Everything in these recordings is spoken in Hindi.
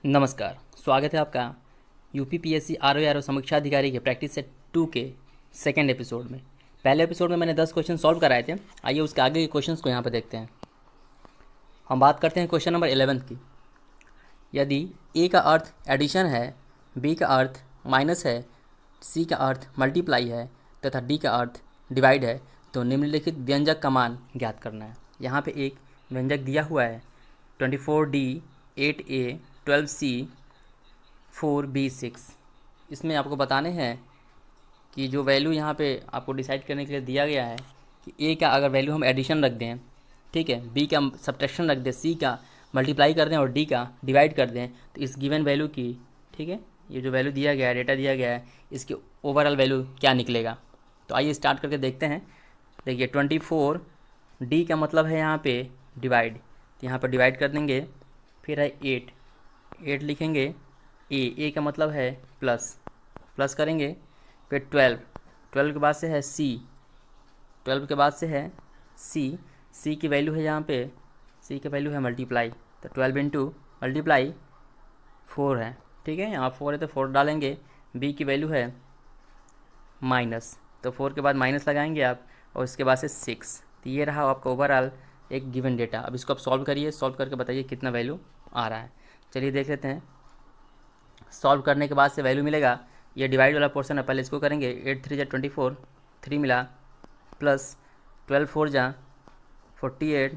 नमस्कार, स्वागत है आपका यूपीपीएससी आरओ समीक्षा अधिकारी के प्रैक्टिस सेट 2 के सेकेंड एपिसोड में। पहले एपिसोड में मैंने 10 क्वेश्चन सॉल्व कराए थे। आइए उसके आगे के क्वेश्चंस को यहाँ पर देखते हैं। हम बात करते हैं क्वेश्चन नंबर 11 की। यदि ए का अर्थ एडिशन है, बी का अर्थ माइनस है, सी का अर्थ मल्टीप्लाई है तथा डी का अर्थ डिवाइड है, तो निम्नलिखित व्यंजक का मान ज्ञात करना है। यहाँ पे एक व्यंजक दिया हुआ है 24D, 8A, 12C, 4B6। इसमें आपको बताने हैं कि जो वैल्यू यहाँ पे आपको डिसाइड करने के लिए दिया गया है कि ए का अगर वैल्यू हम एडिशन रख दें, ठीक है, बी का सब्ट्रैक्शन रख दें, सी का मल्टीप्लाई कर दें और डी का डिवाइड कर दें, तो इस गिवन वैल्यू की, ठीक है, ये जो वैल्यू दिया गया है, डेटा दिया गया है, इसकी ओवरऑल वैल्यू क्या निकलेगा। तो आइए स्टार्ट करके देखते हैं। देखिए 24D का मतलब है यहाँ पे डिवाइड, तो यहाँ पर डिवाइड कर देंगे। फिर है 8 लिखेंगे। ए का मतलब है प्लस, प्लस करेंगे। फिर 12 के बाद से है सी, 12 के बाद से है सी की वैल्यू है यहाँ पे, सी की वैल्यू है मल्टीप्लाई, तो 12 इंटू मल्टीप्लाई 4 है, ठीक है, यहाँ 4 है तो 4 डालेंगे। बी की वैल्यू है माइनस, तो 4 के बाद माइनस लगाएंगे आप, और इसके बाद से 6। तो ये रहा आपका ओवरऑल एक गिवन डेटा। अब इसको आप सॉल्व करिए, सॉल्व करके बताइए कितना वैल्यू आ रहा है। चलिए देख लेते हैं। सॉल्व करने के बाद से वैल्यू मिलेगा, ये डिवाइड वाला पोर्शन है, पहले इसको करेंगे। 8 3 जा 24, 3 मिला, प्लस 12 4 जा 48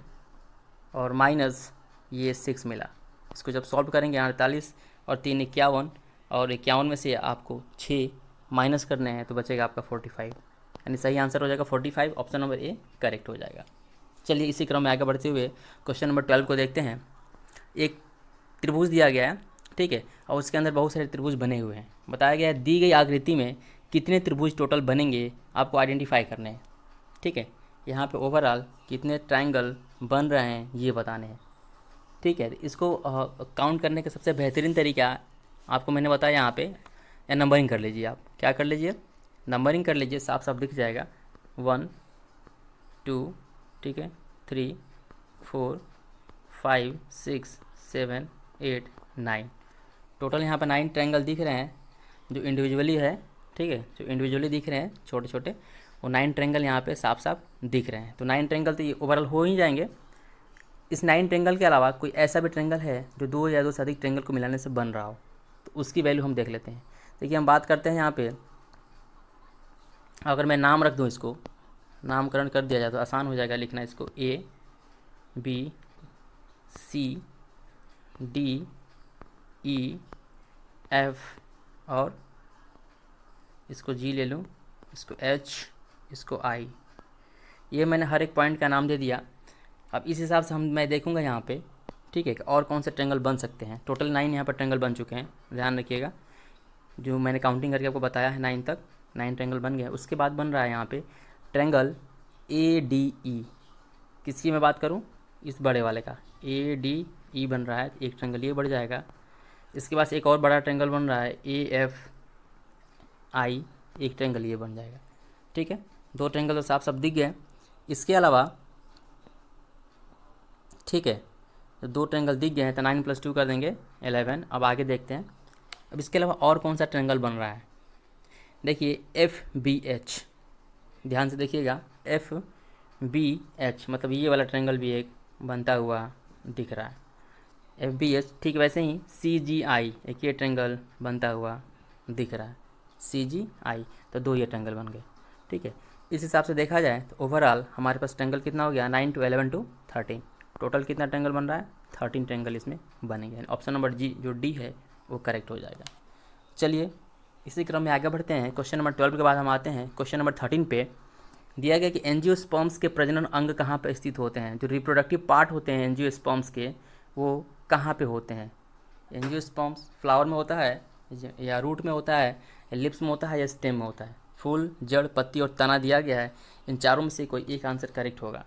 और माइनस ये 6 मिला। इसको जब सॉल्व करेंगे 48 और 3 51, और 51 में से आपको 6 माइनस करने हैं, तो बचेगा आपका 45, यानी सही आंसर हो जाएगा 45। ऑप्शन नंबर ए करेक्ट हो जाएगा। चलिए इसी क्रम में आगे बढ़ते हुए क्वेश्चन नंबर 12 को देखते हैं। एक त्रिभुज दिया गया है, ठीक है, और उसके अंदर बहुत सारे त्रिभुज बने हुए हैं। बताया गया है दी गई आकृति में कितने त्रिभुज टोटल बनेंगे, आपको आइडेंटिफाई करने हैं, ठीक है। यहाँ पे ओवरऑल कितने ट्रायंगल बन रहे हैं ये बताने हैं, ठीक है। इसको काउंट करने का सबसे बेहतरीन तरीका आपको मैंने बताया यहाँ पे, या नंबरिंग कर लीजिए। आप क्या कर लीजिए, नंबरिंग कर लीजिए, साफ साफ दिख जाएगा। 1 2, ठीक है, 3 4 5 6 7 8 9, टोटल यहाँ पर 9 ट्रायंगल दिख रहे हैं जो इंडिविजुअली है, ठीक है, जो इंडिविजुअली दिख रहे हैं छोटे छोटे, वो 9 ट्रायंगल यहाँ पे साफ साफ दिख रहे हैं। तो 9 ट्रायंगल तो ये ओवरऑल हो ही जाएंगे। इस 9 ट्रायंगल के अलावा कोई ऐसा भी ट्रायंगल है जो 2 या 2 से अधिक ट्रायंगल को मिलाने से बन रहा हो, तो उसकी वैल्यू हम देख लेते हैं। देखिए हम बात करते हैं यहाँ पे, अगर मैं नाम रख दूँ, इसको नामकरण कर दिया जाए तो आसान हो जाएगा लिखना। इसको A B C D E F, और इसको जी ले लूँ, इसको एच, इसको आई, ये मैंने हर एक पॉइंट का नाम दे दिया। अब इस हिसाब से मैं देखूंगा यहाँ पे, ठीक है, और कौन से ट्रायंगल बन सकते हैं। टोटल 9 यहाँ पर ट्रायंगल बन चुके हैं, ध्यान रखिएगा। जो मैंने काउंटिंग करके आपको बताया है 9 तक, 9 ट्रायंगल बन गया। उसके बाद बन रहा है यहाँ पे ट्रायंगल ए डी ई। किसकी मैं बात करूँ, इस बड़े वाले का ए डी ई बन रहा है, एक ट्रायंगल ये बढ़ जाएगा। इसके बाद एक और बड़ा ट्रायंगल बन रहा है ए एफ आई, एक ट्रायंगल ये बन जाएगा, ठीक है। 2 ट्रायंगल तो साफ साफ दिख गए। इसके अलावा, ठीक है, तो 2 ट्रायंगल दिख गए हैं, तो 9 + 2 कर देंगे 11। अब आगे देखते हैं। अब इसके अलावा और कौन सा ट्रायंगल बन रहा है। देखिए एफ बी एच, ध्यान से देखिएगा, एफ बी एच मतलब ये वाला ट्रायंगल भी एक बनता हुआ दिख रहा है, एफ बी एच। ठीक वैसे ही सी जी आई, एक ये ट्रायंगल बनता हुआ दिख रहा है, सी जी आई, तो 2 ये ट्रायंगल बन गए, ठीक है। इस हिसाब से देखा जाए तो ओवरऑल हमारे पास ट्रायंगल कितना हो गया, 9 to 11 to 13, टोटल कितना ट्रायंगल बन रहा है, 13 ट्रायंगल इसमें बनेंगे। ऑप्शन नंबर जी जो डी है वो करेक्ट हो जाएगा। चलिए इसी क्रम में आगे बढ़ते हैं। क्वेश्चन नंबर 12 के बाद हम आते हैं क्वेश्चन नंबर 13 पे। दिया गया कि एंजियोस्पर्म्स के प्रजनन अंग कहाँ पर स्थित होते हैं। जो रिप्रोडक्टिव पार्ट होते हैं एंजियोस्पर्म्स के, वो कहाँ पे होते हैं। एंजियोस्पर्म्स फ्लावर में होता है, या रूट में होता है, या लिप्स में होता है, या स्टेम में होता है। फूल, जड़, पत्ती और तना दिया गया है, इन चारों में से कोई एक आंसर करेक्ट होगा।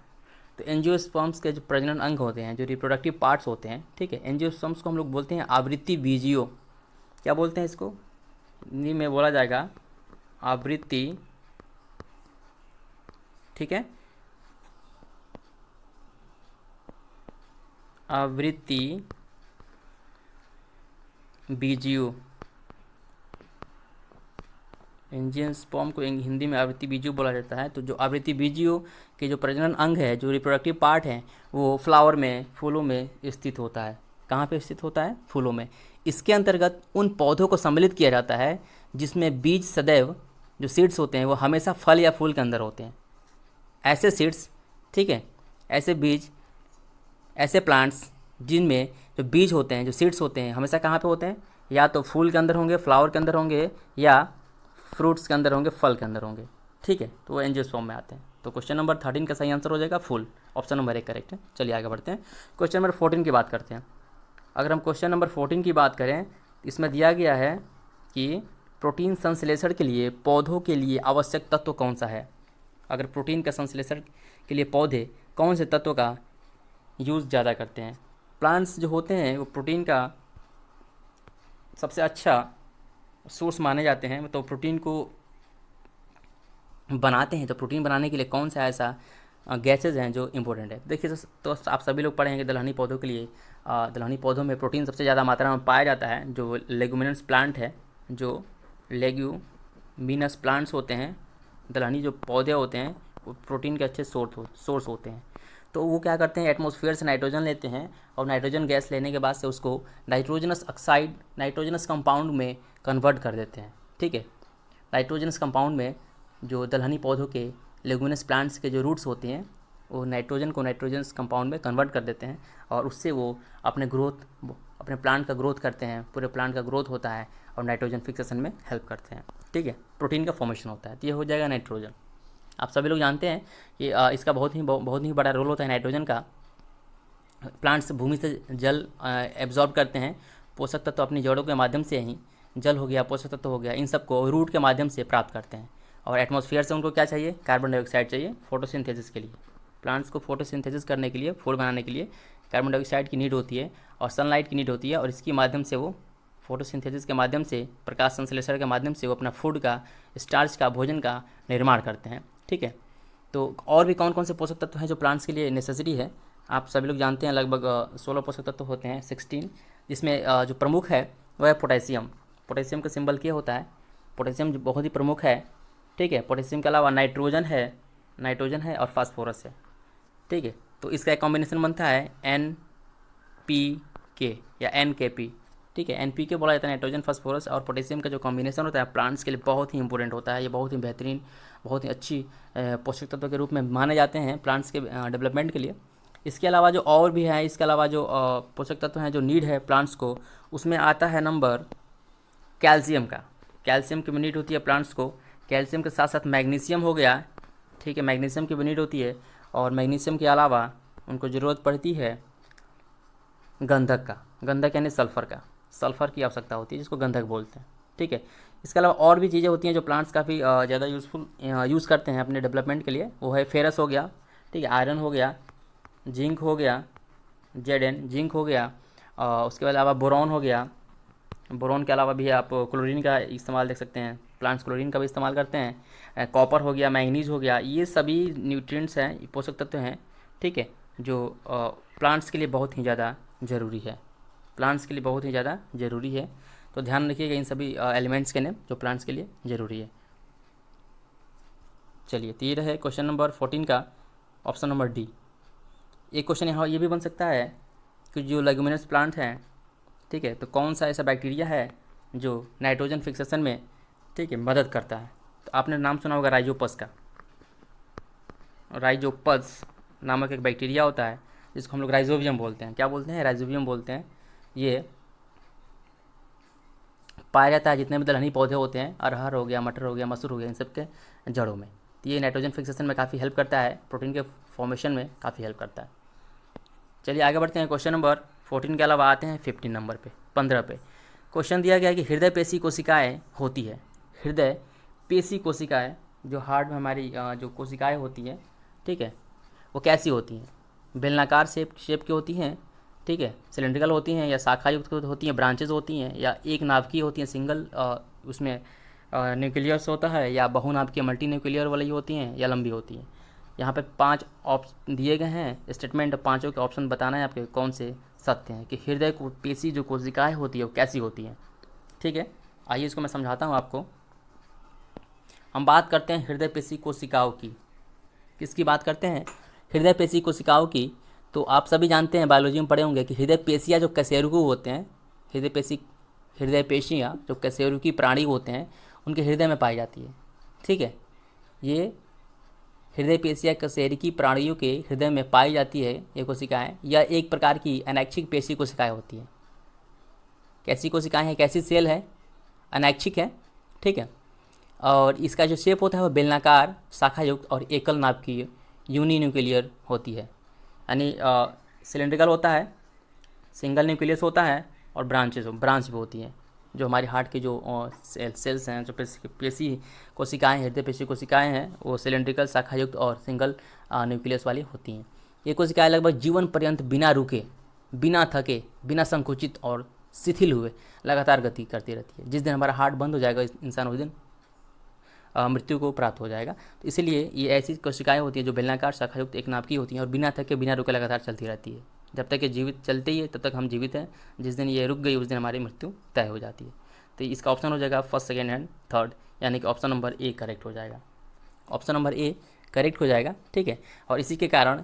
तो एंजियोस्पर्म्स के जो प्रजनन अंग होते हैं, जो रिप्रोडक्टिव पार्ट्स होते हैं, ठीक है, एंजियोस्पर्म्स को हम लोग बोलते हैं आवृत्ति बीजियो। क्या बोलते हैं इसको, हिंदी में बोला जाएगा आवृत्ति, ठीक है, आवृत्ति बीजीयू, एंजियोस्पर्म को हिंदी में आवृत्ति बीजीयू बोला जाता है। तो जो आवृत्ति बीजीयू के जो प्रजनन अंग है, जो रिप्रोडक्टिव पार्ट है, वो फ्लावर में, फूलों में स्थित होता है। कहाँ पे स्थित होता है? फूलों में। इसके अंतर्गत उन पौधों को सम्मिलित किया जाता है जिसमें बीज सदैव, जो सीड्स होते हैं वो हमेशा फल या फूल के अंदर होते हैं। ऐसे सीड्स, ठीक है, ऐसे बीज, ऐसे प्लांट्स जिनमें जो बीज होते हैं, जो सीड्स होते हैं, हमेशा कहाँ पे होते हैं? या तो फूल के अंदर होंगे, फ्लावर के अंदर होंगे, या फ्रूट्स के अंदर होंगे, फल के अंदर होंगे। ठीक है, तो वो एंजियोस्पर्म में आते हैं। तो क्वेश्चन नंबर 13 का सही आंसर हो जाएगा फुल, ऑप्शन नंबर 1 करेक्ट है। चलिए आगे बढ़ते हैं, क्वेश्चन नंबर 14 की बात करते हैं। अगर हम क्वेश्चन नंबर 14 की बात करें, इसमें दिया गया है कि प्रोटीन संश्लेषण के लिए पौधों के लिए आवश्यक तत्व कौन सा है। अगर प्रोटीन का संश्लेषण के लिए पौधे कौन से तत्व का यूज़ ज़्यादा करते हैं। प्लांट्स जो होते हैं वो प्रोटीन का सबसे अच्छा सोर्स माने जाते हैं। तो प्रोटीन को बनाते हैं, तो प्रोटीन बनाने के लिए कौन सा ऐसा गैसेज हैं जो इम्पोर्टेंट है। देखिए तो आप सभी लोग पढ़े हैं कि दलहनी पौधों के लिए, दलहनी पौधों में प्रोटीन सबसे ज़्यादा मात्रा में पाया जाता है। जो लेगुमिनस प्लांट है, जो लेग्यूमिनस प्लांट्स होते हैं, दलहनी जो पौधे होते हैं, वो प्रोटीन के अच्छे सोर्स होते हैं। तो वो क्या करते हैं, एटमॉस्फेयर से नाइट्रोजन लेते हैं और नाइट्रोजन गैस लेने के बाद से उसको नाइट्रोजनस ऑक्साइड, नाइट्रोजनस कंपाउंड में कन्वर्ट कर देते हैं। ठीक है, नाइट्रोजनस कंपाउंड में जो दलहनी पौधों के, लेगुमिनस प्लांट्स के जो रूट्स होती हैं, वो नाइट्रोजन को नाइट्रोजनस कंपाउंड में कन्वर्ट कर देते हैं और उससे वो अपने प्लांट का ग्रोथ करते हैं। पूरे प्लांट का ग्रोथ होता है और नाइट्रोजन फिक्सेशन में हेल्प करते हैं। ठीक है, प्रोटीन का फॉर्मेशन होता है। तो ये हो जाएगा नाइट्रोजन। आप सभी लोग जानते हैं कि इसका बहुत ही बड़ा रोल होता है नाइट्रोजन का। प्लांट्स भूमि से जल एब्जॉर्ब करते हैं, पोषक तत्व अपनी जड़ों के माध्यम से ही, जल हो गया, पोषक तत्व हो गया, इन सबको रूट के माध्यम से प्राप्त करते हैं। और एटमॉस्फेयर से उनको क्या चाहिए? कार्बन डाइऑक्साइड चाहिए फोटोसिंथेसिस के लिए। प्लांट्स को फोटोसिंथेसिस करने के लिए, फूड बनाने के लिए कार्बन डाइऑक्साइड की नीड होती है और सनलाइट की नीड होती है। और इसके माध्यम से वो फोटोसिंथेसिस के माध्यम से, प्रकाश संश्लेषण के माध्यम से वो अपना फूड का, स्टार्च का, भोजन का निर्माण करते हैं। ठीक है, तो और भी कौन कौन से पोषक तत्व हैं जो प्लांट्स के लिए नेसेसिटी है? आप सभी लोग जानते हैं लगभग 16 पोषक तत्व होते हैं, 16, जिसमें जो प्रमुख है वह है पोटेशियम। पोटेशियम का सिंबल क्या होता है? पोटेशियम जो बहुत ही प्रमुख है। ठीक है, पोटेशियम के अलावा नाइट्रोजन है और फास्फोरस है। ठीक है, तो इसका एक कॉम्बिनेशन बनता है NPK या NKP। ठीक है, NPK बोला जाता है, नाइट्रोजन, फास्फोरस और पोटेशियम का जो कॉम्बिनेशन होता है प्लांट्स के लिए बहुत ही इंपॉर्टेंट होता है। ये बहुत ही बेहतरीन, बहुत ही अच्छी पोषक तत्व के रूप में माने जाते हैं प्लांट्स के डेवलपमेंट के लिए। इसके अलावा जो और भी है, इसके अलावा जो पोषक तत्व हैं जो नीड है प्लांट्स को, उसमें आता है नंबर कैल्शियम का। कैल्शियम की नीड होती है प्लांट्स को। कैल्शियम के साथ साथ मैग्नीशियम हो गया। ठीक है, मैग्नीशियम की भी नीड होती है। और मैग्नीशियम के अलावा उनको ज़रूरत पड़ती है गंधक का। गंधक यानी सल्फ़र का, सल्फ़र की आवश्यकता होती है जिसको गंधक बोलते हैं। ठीक है, इसके अलावा और भी चीज़ें होती हैं जो प्लांट्स काफ़ी ज़्यादा यूज़ करते हैं अपने डेवलपमेंट के लिए। वो है फेरस हो गया, ठीक है, आयरन हो गया, जिंक हो गया, Zn जिंक हो गया, उसके अलावा बोरॉन हो गया। बोरॉन के अलावा भी आप क्लोरीन का इस्तेमाल देख सकते हैं, प्लांट्स क्लोरीन का भी इस्तेमाल करते हैं। कॉपर हो गया, मैंगनीज हो गया, ये सभी न्यूट्रिएंट्स हैं, पोषक तत्व हैं। ठीक है, जो प्लांट्स के लिए बहुत ही ज़्यादा ज़रूरी है, प्लांट्स के लिए बहुत ही ज़्यादा ज़रूरी है। तो ध्यान रखिएगा इन सभी एलिमेंट्स के नेम जो प्लांट्स के लिए ज़रूरी है। चलिए, तो ये रहे क्वेश्चन नंबर 14 का ऑप्शन नंबर डी। एक क्वेश्चन यहाँ ये भी बन सकता है कि जो लेगुमिनस प्लांट हैं, ठीक है, तो कौन सा ऐसा बैक्टीरिया है जो नाइट्रोजन फिक्सेशन में, ठीक है, मदद करता है। तो आपने नाम सुना होगा राइजोपस का। राइजोपस नामक एक बैक्टीरिया होता है जिसको हम लोग राइजोबियम बोलते हैं। क्या बोलते हैं? राइजोबियम बोलते हैं। ये पाया जाता है जितने भी दलहनी पौधे होते हैं, अरहर हो गया, मटर हो गया, मसूर हो गया, इन सब के जड़ों में। तो ये नाइट्रोजन फिक्सेशन में काफ़ी हेल्प करता है, प्रोटीन के फॉर्मेशन में काफ़ी हेल्प करता है। चलिए आगे बढ़ते हैं। क्वेश्चन नंबर 14 के अलावा आते हैं 15 नंबर पे, 15 पे। क्वेश्चन दिया गया है कि हृदय पेशी कोशिकाएँ होती है। हृदय पेशी कोशिकाएँ जो हार्ट में हमारी जो कोशिकाएँ होती हैं, ठीक है, वो कैसी होती हैं? बेलनाकार शेप की होती हैं, ठीक है, सिलेंड्रिकल होती हैं, या शाखा युक्त होती हैं, ब्रांचेज होती हैं, या एक नाभिकीय होती हैं, सिंगल उसमें न्यूक्लियस होता है, या बहुनाभिकीय मल्टी न्यूक्लियर वाली होती हैं, या लंबी होती हैं। यहाँ पे 5 ऑप्शन दिए गए हैं स्टेटमेंट, पाँचों के ऑप्शन बताना है आपके कौन से सत्य है कि हृदय को पेशी जो कोशिकाएं होती है वो कैसी होती हैं। ठीक है, आइए इसको मैं समझाता हूँ आपको। हम बात करते हैं हृदय पेशी कोशिकाओं की। किसकी बात करते हैं? हृदय पेशी कोशिकाओं की। तो आप सभी जानते हैं, बायोलॉजी में पढ़े होंगे कि हृदय पेशियाँ जो कशेरुकी होते हैं, हृदय पेशियाँ जो कशेरुकी प्राणी होते हैं उनके हृदय में पाई जाती है। ठीक है, ये हृदय पेशियाँ कशेरुकी प्राणियों के हृदय में पाई जाती है। ये कोशिकाएं यह एक प्रकार की अनैच्छिक पेशी कोशिकाएं होती हैं। कैसी कोशिकाएं हैं, कैसी सेल है? अनैच्छिक है। ठीक है, और इसका जो शेप होता है वो बेलनाकार, शाखायुक्त और एकल नाभिकीय यूनिन्यूक्लियर होती है। यानी सिलेंड्रिकल होता है, सिंगल न्यूक्लियस होता है और ब्रांच भी होती है। जो हमारे हार्ट के जो सेल्स हैं, जो पेशी कोशिकाएं, हृदय पेशी कोशिकाएं हैं, वो सिलेंड्रिकल, शाखायुक्त और सिंगल न्यूक्लियस वाली होती हैं। ये कोशिकाएं लगभग जीवन पर्यंत बिना रुके, बिना थके, बिना संकुचित और शिथिल हुए लगातार गति करती रहती है। जिस दिन हमारा हार्ट बंद हो जाएगा इंसान उस दिन मृत्यु को प्राप्त हो जाएगा। तो इसीलिए ये ऐसी कोशिकाएं होती हैं जो बेलनाकार, शाखायुक्त, एक नाभिकीय होती हैं और बिना थके, बिना रुके लगातार चलती रहती है। जब तक ये जीवित चलते ही है तब तक हम जीवित हैं। जिस दिन ये रुक गई उस दिन हमारी मृत्यु तय हो जाती है। तो इसका ऑप्शन हो जाएगा फर्स्ट, सेकेंड एंड थर्ड, यानी कि ऑप्शन नंबर ए करेक्ट हो जाएगा। ऑप्शन नंबर ए करेक्ट हो जाएगा। ठीक है, और इसी के कारण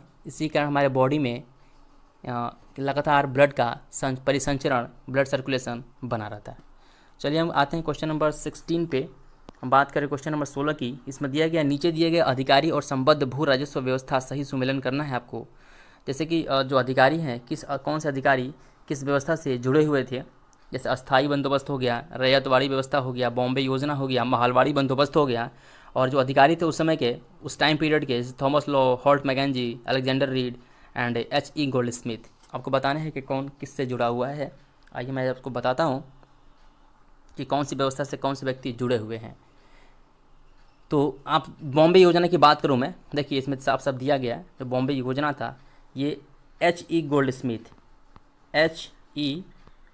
हमारे बॉडी में लगातार ब्लड का परिसंचरण, ब्लड सर्कुलेशन बना रहता है। चलिए हम आते हैं क्वेश्चन नंबर 16 पे। हम बात करें क्वेश्चन नंबर 16 की। इसमें दिया गया, नीचे दिए गए अधिकारी और संबद्ध भू राजस्व व्यवस्था सही सुमेलन करना है आपको। जैसे कि जो अधिकारी हैं, कौन से अधिकारी किस व्यवस्था से जुड़े हुए थे। जैसे अस्थाई बंदोबस्त हो गया, रैयतवाड़ी व्यवस्था हो गया, बॉम्बे योजना हो गया, महलवाड़ी बंदोबस्त हो गया। और जो अधिकारी थे उस समय के, उस टाइम पीरियड के, Thomas law, Holt Mackenzie, Alexander read and H.E. Goldsmith, आपको बताना है कि कौन किससे जुड़ा हुआ है। आइए मैं आपको बताता हूँ कि कौन सी व्यवस्था से कौन से व्यक्ति जुड़े हुए हैं। तो आप बॉम्बे योजना की बात करूँ मैं, देखिए इसमें साफ साफ दिया गया है। जो बॉम्बे योजना था, ये H.E.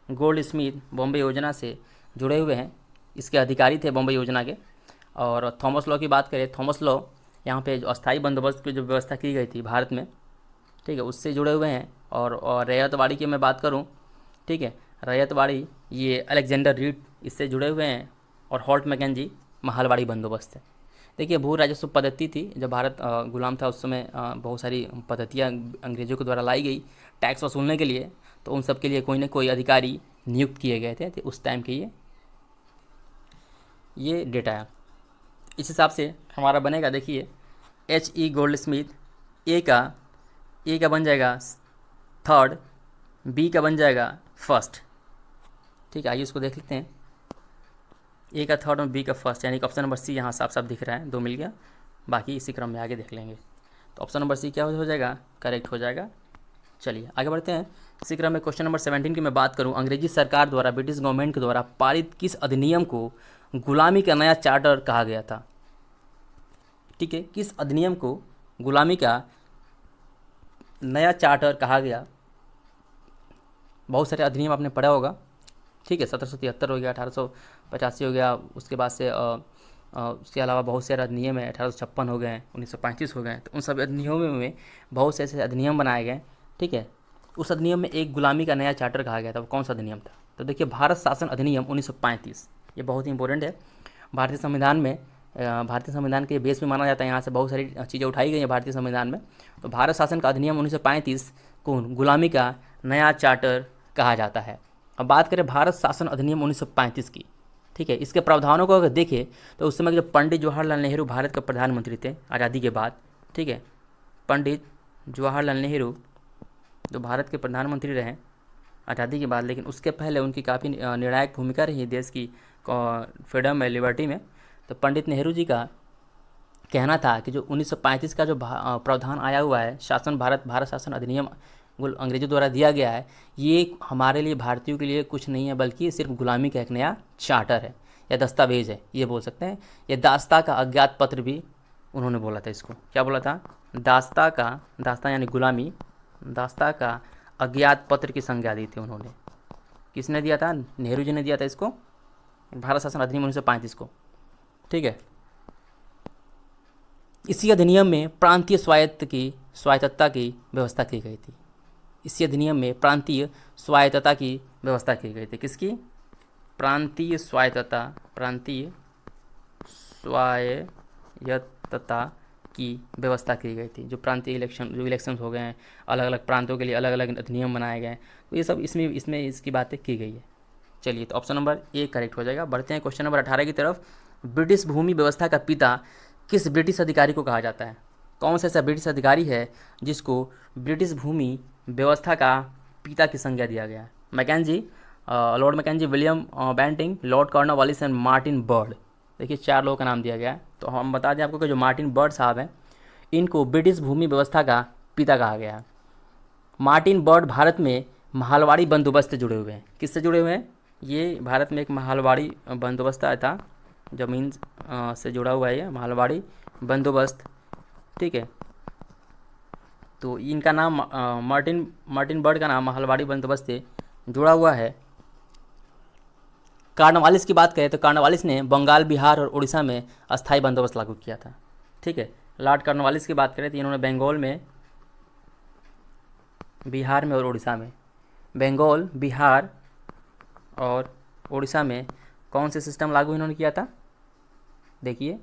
गोल्डस्मिथ बॉम्बे योजना से जुड़े हुए हैं। इसके अधिकारी थे बॉम्बे योजना के। और थॉमस लॉ की बात करें, थॉमस लॉ यहाँ पे जो अस्थाई बंदोबस्त की जो व्यवस्था की गई थी भारत में, ठीक है, उससे जुड़े हुए हैं। और रैयतवाड़ी की मैं बात करूँ, ठीक है, रैयतवाड़ी ये अलेक्जेंडर रीड इससे जुड़े हुए हैं। और हॉल्ट मैकेंजी महलवाड़ी बंदोबस्त है। देखिए, भू राजस्व पद्धति थी, जब भारत गुलाम था उस समय बहुत सारी पद्धतियाँ अंग्रेज़ों के द्वारा लाई गई टैक्स वसूलने के लिए। तो उन सब के लिए कोई ना कोई अधिकारी नियुक्त किए गए थे। तो उस टाइम के ये डेटा है। इस हिसाब से हमारा बनेगा, देखिए H.E. गोल्डस्मिथ, ए का बन जाएगा थर्ड, बी का बन जाएगा फर्स्ट। ठीक है, आइए इसको देख लेते हैं। ए का थर्ड और बी का फर्स्ट, यानी कि ऑप्शन नंबर सी यहाँ साफ साफ दिख रहा है, 2 मिल गया। बाकी इसी क्रम में आगे देख लेंगे। तो ऑप्शन नंबर सी क्या हो जाएगा? करेक्ट हो जाएगा। चलिए आगे बढ़ते हैं। इसी क्रम में क्वेश्चन नंबर 17 की मैं बात करूं, अंग्रेजी सरकार द्वारा, ब्रिटिश गवर्नमेंट के द्वारा पारित किस अधिनियम को गुलामी का नया चार्टर कहा गया था? ठीक है, किस अधिनियम को गुलामी का नया चार्टर कहा गया? बहुत सारे अधिनियम आपने पढ़ा होगा। ठीक है, 1773 हो गया, 1885 हो गया, उसके बाद से उसके अलावा बहुत सारे अधिनियम है, 1856 हो गए, 1935 हो गए। तो उन सब अधिनियमों में बहुत से ऐसे अधिनियम बनाए गए। ठीक है, उस अधिनियम में एक गुलामी का नया चार्टर कहा गया था। वो कौन सा अधिनियम था? तो देखिए, भारत शासन अधिनियम 1935, ये बहुत ही इंपॉर्टेंट है। भारतीय संविधान के बेस में माना जाता है। यहाँ से बहुत सारी चीज़ें उठाई गई हैं भारतीय संविधान में। तो भारत शासन का अधिनियम 1935 को गुलामी का नया चार्टर कहा जाता है। अब बात करें भारत शासन अधिनियम 1935 की, ठीक है, इसके प्रावधानों को अगर देखें तो उस समय के जो पंडित जवाहरलाल नेहरू भारत के प्रधानमंत्री थे आज़ादी के बाद। ठीक है, पंडित जवाहरलाल नेहरू जो भारत के प्रधानमंत्री रहे आज़ादी के बाद, लेकिन उसके पहले उनकी काफ़ी निर्णायक भूमिका रही देश की फ्रीडम में, लिबर्टी में। तो पंडित नेहरू जी का कहना था कि जो 1935 का जो प्रावधान आया हुआ है, भारत शासन अधिनियम अंग्रेजों द्वारा दिया गया है, ये हमारे लिए, भारतीयों के लिए कुछ नहीं है, बल्कि सिर्फ गुलामी का एक नया चार्टर है या दस्तावेज है, ये बोल सकते हैं। ये दास्ता का अज्ञात पत्र भी उन्होंने बोला था। इसको क्या बोला था? दास्ता यानी गुलामी, दास्ता का अज्ञात पत्र की संज्ञा दी थी उन्होंने। किसने दिया था? नेहरू जी ने दिया था इसको, भारत शासन अधिनियम 1935 को। ठीक है, इसी अधिनियम में प्रांतीय स्वायत्तता की व्यवस्था की गई थी। इसी अधिनियम में प्रांतीय स्वायत्तता की व्यवस्था की गई थी। किसकी? प्रांतीय स्वायत्तता की व्यवस्था की गई थी। जो प्रांतीय इलेक्शन हो गए हैं, अलग अलग प्रांतों के लिए अलग अलग अधिनियम बनाए गए हैं, तो ये सब इसमें इसकी बातें की गई है। चलिए, तो ऑप्शन नंबर ए करेक्ट हो जाएगा। बढ़ते हैं क्वेश्चन नंबर 18 की तरफ। ब्रिटिश भूमि व्यवस्था का पिता किस ब्रिटिश अधिकारी को कहा जाता है? कौन सा ऐसा ब्रिटिश अधिकारी है जिसको ब्रिटिश भूमि व्यवस्था का पिता की संज्ञा दिया गया है? Mackenzie, Lord Mackenzie, William Bentinck, Lord Cornwallis and Martin Bird. देखिए, 4 लोगों का नाम दिया गया है। तो हम बता दें आपको कि जो मार्टिन बर्ड साहब हैं, इनको ब्रिटिश भूमि व्यवस्था का पिता कहा गया है। मार्टिन बर्ड भारत में महलवाड़ी बंदोबस्त से जुड़े हुए हैं। किससे जुड़े हुए हैं? ये भारत में एक महलवाड़ी बंदोबस्त आया था, ज़मीन से जुड़ा हुआ है ये महलवाड़ी बंदोबस्त। ठीक है, तो इनका नाम मार्टिन बर्ड का नाम महलवाड़ी बंदोबस्त से जुड़ा हुआ है। कॉर्नवालिस की बात करें तो कॉर्नवालिस ने बंगाल, बिहार और उड़ीसा में अस्थायी बंदोबस्त लागू किया था। ठीक है, लॉर्ड कॉर्नवालिस की बात करें तो इन्होंने बंगाल में, बिहार में और उड़ीसा में, बंगाल, बिहार और उड़ीसा में कौन से सिस्टम लागू इन्होंने किया था? देखिए,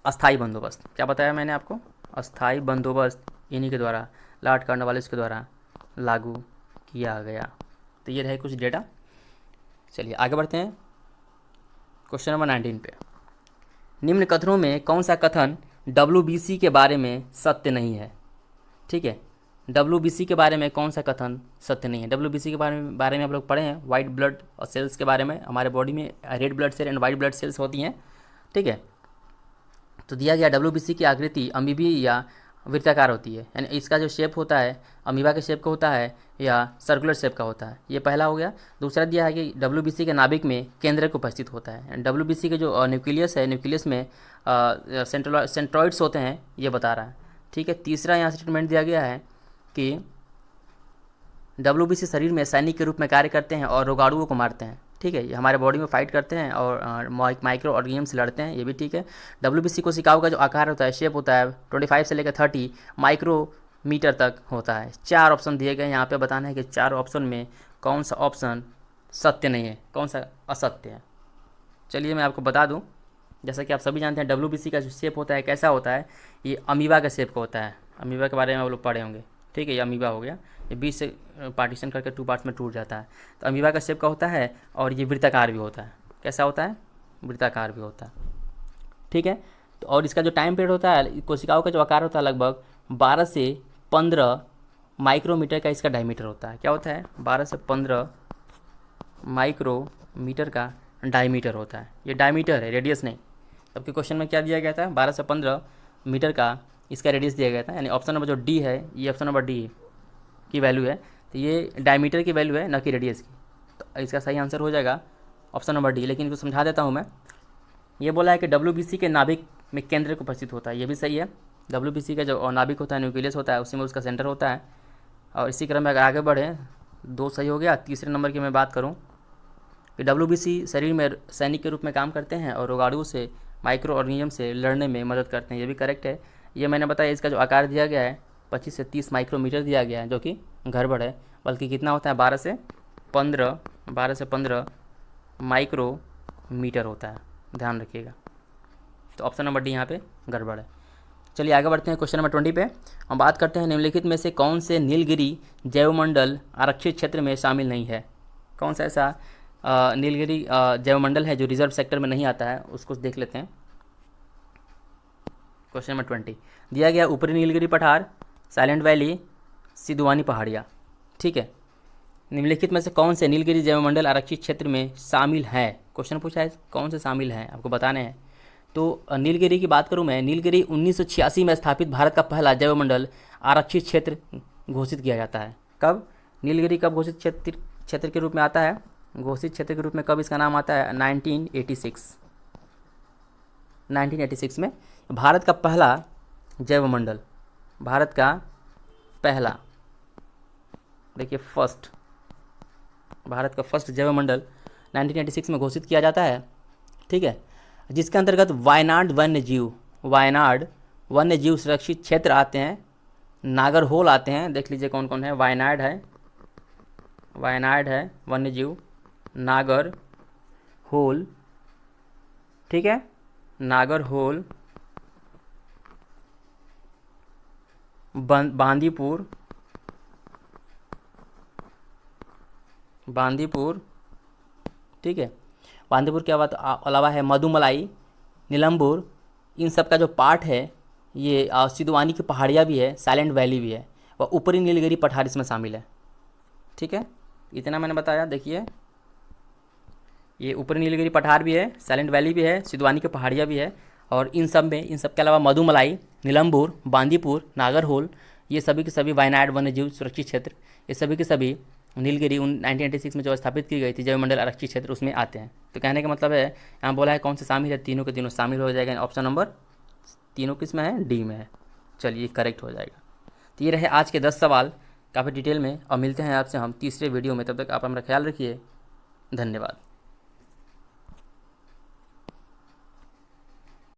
अस्थाई बंदोबस्त। क्या बताया मैंने आपको? अस्थाई बंदोबस्त इन्हीं के द्वारा, लॉर्ड कॉर्नवालिस के द्वारा लागू किया गया। तो ये रहे कुछ डेटा। चलिए आगे बढ़ते हैं क्वेश्चन नंबर 19 पे। निम्न कथनों में कौन सा कथन WBC के बारे में सत्य नहीं है? ठीक है, WBC के बारे में कौन सा कथन सत्य नहीं है? WBC के बारे में आप लोग पढ़े हैं, वाइट ब्लड सेल्स के बारे में। हमारे बॉडी में red blood cell and white blood cells होती हैं। ठीक है, तो दिया गया WBC की आकृति अमीबी या वृत्ताकार होती है, यानी इसका जो शेप होता है अमीबा के शेप का होता है या सर्कुलर शेप का होता है। ये पहला हो गया। दूसरा दिया है कि WBC के नाभिक में केंद्रक उपस्थित होता है। WBC के जो न्यूक्लियस है, न्यूक्लियस में सेंट्रॉइड्स होते हैं, ये बता रहा है। ठीक है, तीसरा यहाँ स्टेटमेंट दिया गया है कि WBC शरीर में सैनिक के रूप में कार्य करते हैं और रोगाणुओं को मारते हैं। ठीक है, ये हमारे बॉडी में फाइट करते हैं और माइक्रो ऑर्गेनिज्म से लड़ते हैं, ये भी ठीक है। WBC कोशिकाओं का जो आकार होता है, शेप होता है, 25 से लेकर 30 माइक्रोमीटर तक होता है। 4 ऑप्शन दिए गए यहाँ पे, बताना है कि 4 ऑप्शन में कौन सा ऑप्शन सत्य नहीं है, कौन सा असत्य है। चलिए मैं आपको बता दूँ, जैसा कि आप सभी जानते हैं WBC का जो शेप होता है कैसा होता है, ये अमीबा का शेप का होता है। अमीबा के बारे में आप लोग पढ़े होंगे। ठीक है, ये अमीबा हो गया, ये बीच से पार्टीशन करके 2 पार्ट्स में टूट जाता है। तो अमीबा का शेप का होता है और ये वृत्ताकार भी होता है। कैसा होता है? वृत्ताकार भी होता है। ठीक है, तो और इसका जो टाइम पीरियड होता है, कोशिकाओं का जो आकार होता है लगभग 12 से 15 माइक्रोमीटर का इसका डायमीटर होता है। क्या होता है? 12 से 15 माइक्रोमीटर का डायमीटर होता है। ये डायमीटर है, रेडियस नहीं। सबके क्वेश्चन में क्या दिया गया था? 12 से 15 मीटर का इसका रेडियस दिया गया था, यानी ऑप्शन नंबर जो डी है, ये ऑप्शन नंबर डी की वैल्यू है, तो ये डायमीटर की वैल्यू है, न कि रेडियस की। तो इसका सही आंसर हो जाएगा ऑप्शन नंबर डी। लेकिन इसको समझा देता हूँ मैं। ये बोला है कि WBC के नाभिक में केंद्र को उपस्थित होता है, ये भी सही है। WBC का जो नाभिक होता है, न्यूक्लियस होता है, उसी में उसका सेंटर होता है। और इसी क्रम में अगर आगे बढ़े, 2 सही हो गया। तीसरे नंबर की मैं बात करूँ कि WBC शरीर में सैनिक के रूप में काम करते हैं और रोगाणुओं से, माइक्रो ऑर्गेनिज्म से लड़ने में मदद करते हैं, ये भी करेक्ट है। ये मैंने बताया, इसका जो आकार दिया गया है 25 से 30 माइक्रोमीटर दिया गया है, जो कि गड़बड़ है। बल्कि कितना होता है? 12 से 15 माइक्रोमीटर होता है, ध्यान रखिएगा। तो ऑप्शन नंबर डी यहाँ पे गड़बड़ है। चलिए आगे बढ़ते हैं क्वेश्चन नंबर 20 पे। हम बात करते हैं निम्नलिखित में से कौन से नीलगिरी जैवमंडल आरक्षित क्षेत्र में शामिल नहीं है? कौन सा ऐसा नीलगिरी जैवमंडल है जो रिजर्व सेक्टर में नहीं आता है, उसको देख लेते हैं। क्वेश्चन नंबर 20 दिया गया, ऊपरी नीलगिरी पठार, साइलेंट वैली, सिद्धवानी पहाड़ियाँ। ठीक है, निम्नलिखित में से कौन से नीलगिरी जैवमंडल आरक्षित क्षेत्र में शामिल है? क्वेश्चन पूछा है कौन से शामिल हैं, आपको बताने हैं। तो नीलगिरी की बात करूं मैं, नीलगिरी 1986 में स्थापित भारत का पहला जैवमंडल आरक्षित क्षेत्र घोषित किया जाता है। कब? नीलगिरी कब घोषित क्षेत्र के रूप में आता है? घोषित क्षेत्र के रूप में कब इसका नाम आता है? 1986 में भारत का पहला जैवमंडल, भारत का पहला, देखिए फर्स्ट, भारत का फर्स्ट जैवमंडल 1986 में घोषित किया जाता है। ठीक है, जिसके अंतर्गत वायनाड वन्य जीव सुरक्षित क्षेत्र आते हैं। नागरहोल आते हैं, देख लीजिए कौन कौन है। वायनाड है, वन्य जीव। नागर होल, ठीक है, नागरहोल, बांदीपुर, ठीक है। बांदीपुर के अलावा है मधुमलाई, नीलमपुर। इन सब का जो पार्ट है ये सिद्धवानी की पहाड़ियाँ भी है, साइलेंट वैली भी है, और ऊपरी नीलगिरी पठार इसमें शामिल है, ठीक है। इतना मैंने बताया। देखिए ये ऊपरी नीलगिरी पठार भी है, साइलेंट वैली भी है, सिद्धवानी की पहाड़ियाँ भी है, और इन सब के अलावा मधुमलाई, नीलमपुर, बांदीपुर, नागरहोल, ये सभी के सभी वायनाड वन्य जीव सुरक्षित क्षेत्र, ये सभी के सभी नीलगिरी 1986 में जो स्थापित की गई थी जैव मंडल आरक्षित क्षेत्र, उसमें आते हैं। तो कहने का मतलब है, यहाँ बोला है कौन से शामिल है, तीनों के तीनों शामिल हो जाएगा। ऑप्शन नंबर तीनों किस में है, डी में है। चलिए करेक्ट हो जाएगा। तो ये रहे आज के 10 सवाल काफ़ी डिटेल में, और मिलते हैं आपसे हम तीसरे वीडियो में। तब तक आप हमारा ख्याल रखिए। धन्यवाद।